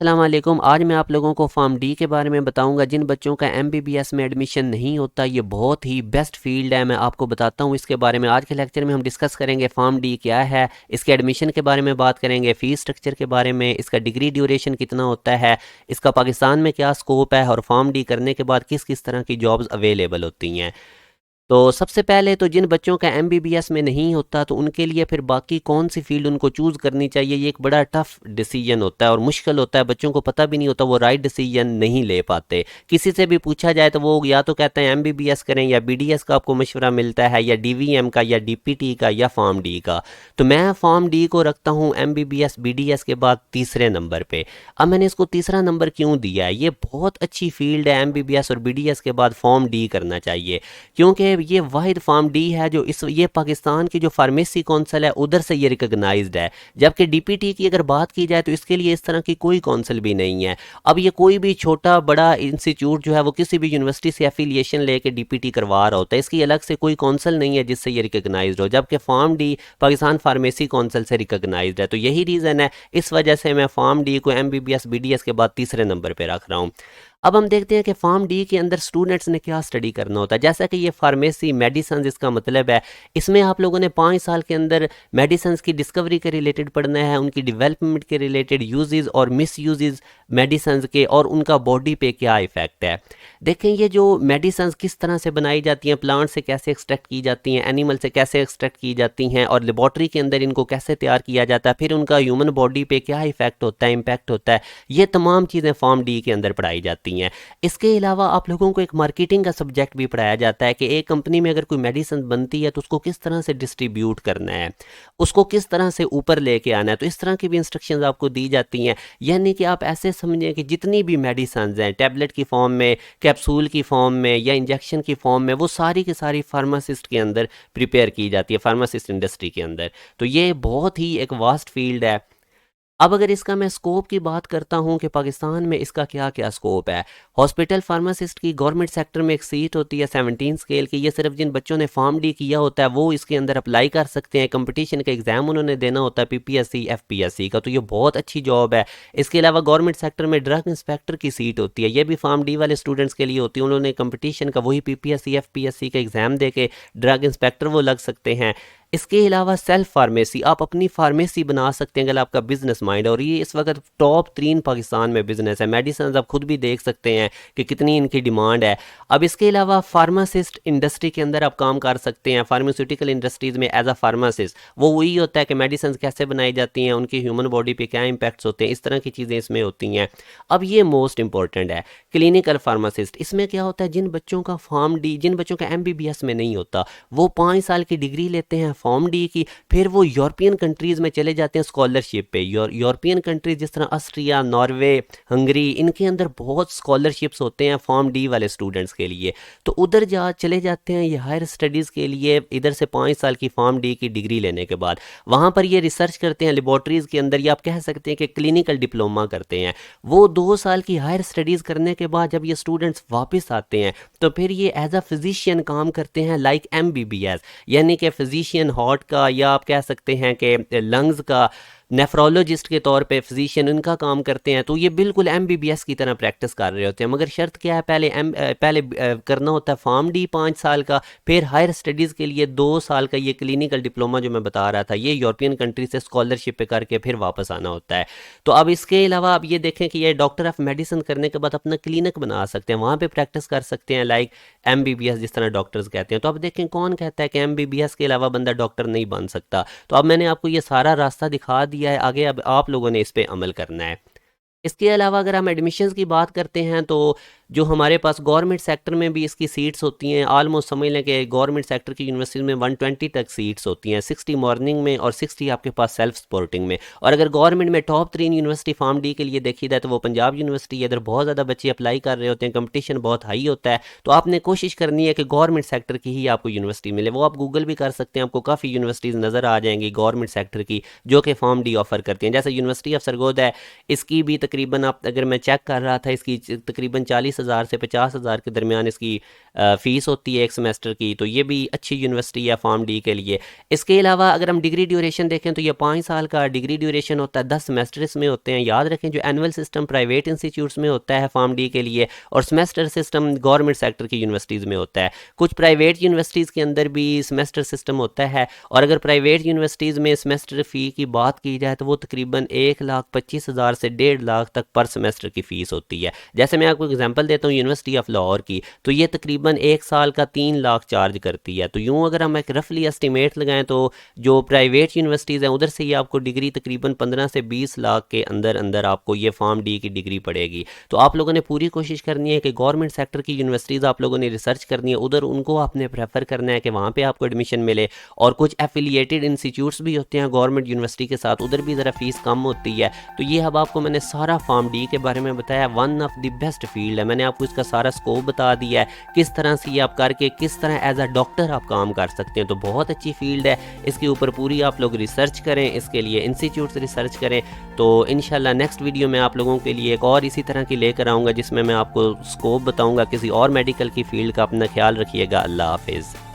अस्सलाम वालेकुम। आज मैं आप लोगों को फार्म डी के बारे में बताऊंगा। जिन बच्चों का एमबीबीएस में एडमिशन नहीं होता, ये बहुत ही बेस्ट फील्ड है। मैं आपको बताता हूँ इसके बारे में। आज के लेक्चर में हम डिस्कस करेंगे फार्म डी क्या है, इसके एडमिशन के बारे में बात करेंगे, फ़ीस स्ट्रक्चर के बारे में, इसका डिग्री ड्यूरेशन कितना होता है, इसका पाकिस्तान में क्या स्कोप है और फार्म डी करने के बाद किस किस तरह की जॉब्स अवेलेबल होती हैं। तो सबसे पहले तो जिन बच्चों का एमबीबीएस में नहीं होता तो उनके लिए फिर बाकी कौन सी फील्ड उनको चूज़ करनी चाहिए, ये एक बड़ा टफ डिसीजन होता है और मुश्किल होता है। बच्चों को पता भी नहीं होता, वो राइट डिसीजन नहीं ले पाते। किसी से भी पूछा जाए तो वो या तो कहते हैं एमबीबीएस करें या बीडीएस का आपको मशवरा मिलता है, या डीवीएम का या डीपीटी का या फार्म डी का। तो मैं फार्म डी को रखता हूँ एमबीबीएस बीडीएस के बाद तीसरे नंबर पर। अब मैंने इसको तीसरा नंबर क्यों दिया है, ये बहुत अच्छी फील्ड है। एमबीबीएस और बीडीएस के बाद फार्म डी करना चाहिए, क्योंकि ये वाहिद फार्म डी है जो ये पाकिस्तान की जो फार्मेसी कौंसिल है उधर से ये रिकॉग्नाइज्ड है। जबकि डीपीटी की अगर बात की जाए तो इसके लिए इस तरह की कोई कौंसिल भी नहीं है। अब ये कोई भी छोटा बड़ा इंस्टीट्यूट जो है वो किसी भी यूनिवर्सिटी से एफिलिएशन लेके डीपीटी करवा रहा होता है, इसकी अलग से कोई कौंसिल नहीं है जिससे ये रिकॉग्नाइज्ड हो। जबकि pharm D Pakistan pharmacy council से रिकॉग्नाइज्ड है। तो यही रीज़न है, इस वजह से मैं फार्म डी को एमबीबीएस बीडीएस के बाद तीसरे नंबर पर रख रहा हूँ। अब हम देखते हैं कि फार्म डी के अंदर स्टूडेंट्स ने क्या स्टडी करना होता है। जैसा कि ये फार्मेसी मेडिसिन इसका मतलब है, इसमें आप लोगों ने 5 साल के अंदर मेडिसिन की डिस्कवरी के रिलेटेड पढ़ना है, उनकी डेवलपमेंट के रिलेटेड, यूजेस और मिस यूजेस मेडिसिन के, और उनका बॉडी पे क्या इफेक्ट है। देखें ये जो मेडिसिन किस तरह से बनाई जाती हैं, प्लांट से कैसे एक्सट्रैक्ट की जाती हैं, एनिमल से कैसे एक्सट्रैक्ट की जाती हैं, और लेबॉर्ट्री के अंदर इनको कैसे तैयार किया जाता है, फिर उनका ह्यूमन बॉडी पे क्या इफेक्ट होता है, इम्पैक्ट होता है, ये तमाम चीज़ें फार्म डी के अंदर पढ़ाई जाती हैं। इसके अलावा आप लोगों को एक मार्केटिंग का सब्जेक्ट भी पढ़ाया जाता है कि एक कंपनी में अगर कोई मेडिसिन बनती है तो उसको किस तरह से डिस्ट्रीब्यूट करना है, उसको किस तरह से ऊपर लेके आना है। तो इस तरह की भी इंस्ट्रक्शंस आपको दी जाती हैं। यानी कि आप ऐसे समझें कि जितनी भी मेडिसिन हैं, टैबलेट की फॉर्म में, कैप्सूल की फॉर्म में या इंजेक्शन की फॉर्म में, वो सारी की सारी फार्मासिस्ट के अंदर प्रिपेयर की जाती है, फार्मासिस्ट इंडस्ट्री के अंदर। तो ये बहुत ही एक वास्ट फील्ड है। अब अगर इसका मैं स्कोप की बात करता हूं कि पाकिस्तान में इसका क्या क्या स्कोप है। हॉस्पिटल फार्मासिस्ट की गवर्नमेंट सेक्टर में एक सीट होती है 17 स्केल की। ये सिर्फ जिन बच्चों ने फार्म डी किया होता है वो इसके अंदर अप्लाई कर सकते हैं। कंपटीशन का एग्जाम उन्होंने देना होता है पीपीएससी एफपीएससी का, तो ये बहुत अच्छी जॉब है। इसके अलावा गवर्नमेंट सेक्टर में ड्रग इंस्पेक्टर की सीट होती है, ये भी फार्म डी वाले स्टूडेंट्स के लिए होती है। उन्होंने कंपटीशन का वही पीपीएससी एफपीएससी का एग्जाम दे के ड्रग इंस्पेक्टर वो लग सकते हैं। इसके अलावा सेल्फ फार्मेसी, आप अपनी फार्मेसी बना सकते हैं अगर आपका बिजनेस माइंड, और ये इस वक्त टॉप 3 पाकिस्तान में बिजनेस है। मेडिसिन आप खुद भी देख सकते हैं कि कितनी इनकी डिमांड है। अब इसके अलावा फार्मासिस्ट इंडस्ट्री के अंदर आप काम कर सकते हैं। फार्मास्यूटिकल इंडस्ट्रीज़ में एज अ फार्मासिस्ट वो वही होता है कि मेडिसिन कैसे बनाई जाती हैं, उनकी ह्यूमन बॉडी पे क्या इंपैक्ट्स होते हैं, इस तरह की चीज़ें इसमें होती हैं। अब ये मोस्ट इंपॉर्टेंट है, क्लिनिकल फार्मासिस्ट। इसमें क्या होता है, जिन बच्चों का फार्म डी, जिन बच्चों का एमबीबीएस में नहीं होता, वो 5 साल की डिग्री लेते हैं फार्म डी की, फिर वो यूरोपियन कंट्रीज़ में चले जाते हैं स्कॉलरशिप पे। यूरोपियन कंट्रीज जिस तरह ऑस्ट्रिया, नॉर्वे, हंगरी, इनके अंदर बहुत स्कॉलरशिप्स होते हैं फार्म डी वाले स्टूडेंट्स के लिए। तो उधर चले जाते हैं ये हायर स्टडीज़ के लिए, इधर से 5 साल की फार्म डी की डिग्री लेने के बाद वहाँ पर ये रिसर्च करते हैं लेबॉर्ट्रीज़ के अंदर, या आप कह सकते हैं कि क्लिनिकल डिप्लोमा करते हैं। वो 2 साल की हायर स्टडीज़ करने के बाद जब ये स्टूडेंट्स वापस आते हैं तो फिर ये एज अ फिजिशियन काम करते हैं, लाइक एमबीबीएस, यानी कि फिजिशियन हार्ट का, या आप कह सकते हैं कि लंग्स का, नेफ्रोलॉजिस्ट के तौर पे फिजिशियन उनका काम करते हैं। तो ये बिल्कुल एमबीबीएस की तरह प्रैक्टिस कर रहे होते हैं, मगर शर्त क्या है, पहले करना होता है फार्म डी 5 साल का, फिर हायर स्टडीज़ के लिए 2 साल का ये क्लिनिकल डिप्लोमा जो मैं बता रहा था, ये यूरोपियन कंट्री से स्कॉलरशिप पे करके फिर वापस आना होता है। तो अब इसके अलावा आप ये देखें कि ये डॉक्टर ऑफ मेडिसिन करने के बाद अपना क्लिनिक बना सकते हैं, वहाँ पर प्रैक्टिस कर सकते हैं, लाइक एमबीबीएस जिस तरह डॉक्टर्स कहते हैं। तो अब देखें कौन कहता है कि एमबीबीएस के अलावा बंदा डॉक्टर नहीं बन सकता। तो अब मैंने आपको ये सारा रास्ता दिखा दिया है, आगे अब आप लोगों ने इस पे अमल करना है। इसके अलावा अगर हम एडमिशन्स की बात करते हैं तो जो हमारे पास गवर्नमेंट सेक्टर में भी इसकी सीट्स होती हैं, ऑलमोस्ट समझ लें कि गवर्नमेंट सेक्टर की यूनिवर्सिटी में 120 तक सीट्स होती हैं, 60 मॉर्निंग में और 60 आपके पास सेल्फ सपोर्टिंग में। और अगर गवर्नमेंट में टॉप 3 यूनिवर्सिटी फार्म डी के लिए देखी जाए तो वो पंजाब यूनिवर्सिटी है। इधर बहुत ज़्यादा बच्चे अप्लाई कर रहे होते हैं, कंपटीशन बहुत हाई होता है। तो आपने कोशिश करनी है कि गवर्नमेंट सेक्टर की ही आपको यूनिवर्सिटी मिले। वो आप गूगल भी कर सकते हैं, आपको काफ़ी यूनिवर्सिटीज़ नज़र आ जाएंगी गवर्नमेंट सेक्टर की जो कि फार्म डी ऑफर करती हैं। जैसे यूनिवर्सिटी ऑफ सरगोदा है, इसकी भी तकरीबन आप अगर मैं चेक कर रहा था इसकी तकरीबन 40,000 से 50,000 के दरमियान इसकी फ़ीस होती है एक सेमेस्टर की। तो ये भी अच्छी यूनिवर्सिटी है फार्म डी के लिए। इसके अलावा अगर हम डिग्री ड्यूरेशन देखें तो ये 5 साल का डिग्री ड्यूरेशन होता है, 10 सेमेस्टर इसमें होते हैं। याद रखें जो एनुअल सिस्टम प्राइवेट इंस्टीट्यूट्स में होता है फार्म डी के लिए, और सेमेस्टर सिस्टम गवर्नमेंट सेक्टर की यूनिवर्सिटीज़ में होता है। कुछ प्राइवेट यूनिवर्सिटीज़ के अंदर भी सेमेस्टर सिस्टम होता है, और अगर प्राइवेट यूनिवर्सिटीज़ में सेमेस्टर फ़ी की बात की जाए तो वो तकरीबन 1,25,000 से 1.5 लाख तक पर सेमेस्टर की फ़ीस होती है। जैसे मैं आपको एग्जांपल देता हूँ यूनिवर्सिटी ऑफ लाहौर की, तो ये तकरीबन 1 साल का 3 लाख चार्ज करती है। तो यूँ अगर हम एक रफली एस्टिमेट लगाएं तो जो प्राइवेट यूनिवर्सिटीज़ हैं उधर से ही आपको डिग्री तकरीबन 15 से 20 लाख के अंदर अंदर आपको ये फार्म डी की डिग्री पड़ेगी। तो आप लोगों ने पूरी कोशिश करनी है कि गवर्नमेंट सेक्टर की यूनिवर्सिटीज़ आप लोगों ने रिसर्च करनी है, उधर उनको आपने प्रेफर करना है कि वहाँ पे आपको एडमिशन मिले। और कुछ एफिलिएटेड इंस्टीट्यूट्स भी होते हैं गवर्नमेंट यूनिवर्सिटी के साथ, उधर भी ज़रा फीस कम होती है। तो ये अब आपको मैंने सारा फार्म डी के बारे में बताया, one of the best field है। मैंने आपको इसका सारा स्कोप बता दिया है, किस तरह से ये आप करके किस तरह एज अ डॉक्टर आप काम कर सकते हैं। तो बहुत अच्छी फील्ड है, इसके ऊपर पूरी आप लोग रिसर्च करें, इसके लिए इंस्टीट्यूट से रिसर्च करें। तो इंशाल्लाह नेक्स्ट वीडियो में आप लोगों के लिए एक और इसी तरह की लेकर आऊँगा जिसमें मैं आपको स्कोप बताऊँगा किसी और मेडिकल की फील्ड का। अपना ख्याल रखिएगा। अल्लाह हाफिज़।